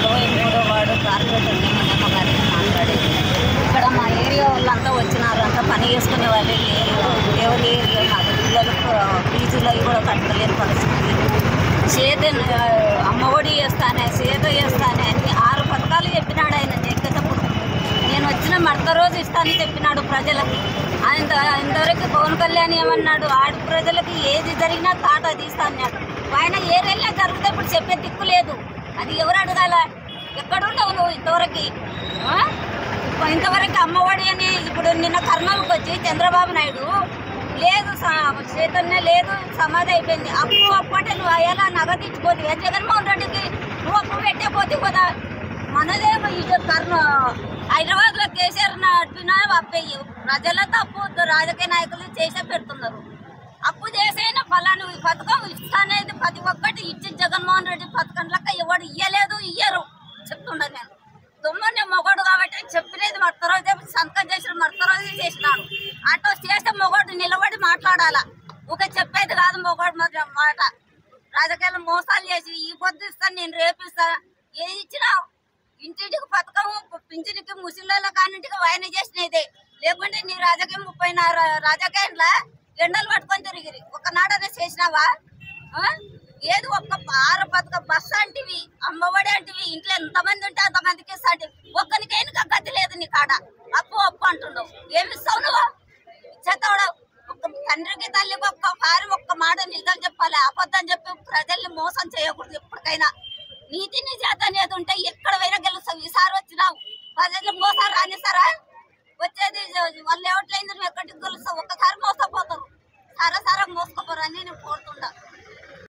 43వ ward corporator నిమ్మగమ్మ గారిని మాట్లాడేది. ఇక్కడ మా ఏరియా వాళ్ళంతా వచ్చినారు, అంతా పని చేసుకునే వాళ్ళు ఎవరి ఏరియా మాకు పిల్లలకు ఫీజులు అవి కూడా కట్టలేని పరిస్థితి. చేత అమ్మఒడి చేస్తానే, చేత చేస్తానే అని 6 పథకాలు చెప్పినాడు ఆయన ఎక్కేటప్పుడు. నేను వచ్చిన మడత రోజు ఇస్తానని చెప్పినాడు ప్రజలకి. ఇంతవరకు పవన్ కళ్యాణ్ ఏమన్నాడు, ఆడి ప్రజలకి ఏది జరిగినా తాట తీస్తా అన్నాడు. ఆయన ఏరేళ్ళ జరిగితే ఇప్పుడు చెప్పే దిక్కు లేదు. అది ఎవరు అడగాల? ఎక్కడుండవు నువ్వు ఇంతవరకు? ఇంతవరకు అమ్మఒడి అని ఇప్పుడు నిన్న కర్నూలుకి వచ్చి చంద్రబాబు నాయుడు లేదు, చైతన్య లేదు, సమాధి అయిపోయింది. అప్పు అంటే నువ్వు అయ్యేలా నగదించుకోదు. జగన్మోహన్ రెడ్డికి నువ్వు అప్పు పెట్టే పోతే కదా. మనదే హైదరాబాద్లో కేసీఆర్ నడిపినా అప్పయ్యి ప్రజల తప్పు రాజకీయ నాయకులు చేసే పెడుతున్నారు. అప్పు చేసైనా ఫలాను పథకం ఇస్తానేది ప్రతి ఒక్కటి ఇచ్చి జగన్మోహన్ రెడ్డి పథకం లెక్క ఎవడు ఇయ్యలేదు, ఇయ్యరు చెప్తుండ. నేను దుమ్మని మొగడు కాబట్టి చెప్పినది మడత రోజే సంతకం చేసిన మడత రోజే చేసినాడు. అటో చేస్తే మొగడు నిలబడి మాట్లాడాలా, ఊకే చెప్పేది కాదు మొగడు మాట. రాజకీయాలు మోసాలు చేసి ఈ పొద్దు ఇస్తాను, నేను రేపిస్తా, ఏది ఇచ్చినా ఇంటింటికి పథకం, పింఛనికి ముసలిళ్ళ కానింటికి ఆయన చేసినదే. లేకుంటే నీ రాజకీయం 36 రాజకీయంలో ఎండలు పట్టుకొని తిరిగిరి. ఒకనాడనే చేసినావా? ఏది ఒక్క 6 పథకం బస్సు అంటివి, అమ్మఒడి అంటివి, ఇంట్లో ఎంతమంది ఉంటే అంతమందికి ఇస్తాంటి. ఒక్కరికైనా గతి లేదు నీ కాడ. అప్పు అంటుండవు. ఏమి ఇస్తావు నువ్వు? ఇచ్చేతావు. ఒక్క తండ్రికి తల్లికి ఒక్క మాట నిజం చెప్పాలి. అబద్ధం చెప్పి ప్రజల్ని మోసం చేయకూడదు. ఎప్పటికైనా నీతి నిజాత అనేది ఉంటే ఎక్కడ పోయినా గెలుస్తావు. ఈసారి వచ్చినావు ప్రజలు మోసం రానిస్తారా? వచ్చేది వాళ్ళు ఎవట్లయింది, నువ్వు ఎక్కడికి గెలుస్తావు? ఒక్కసారి మోసపోతారు, సారా మోసుకోపోరు అని నేను కోరుతున్నా.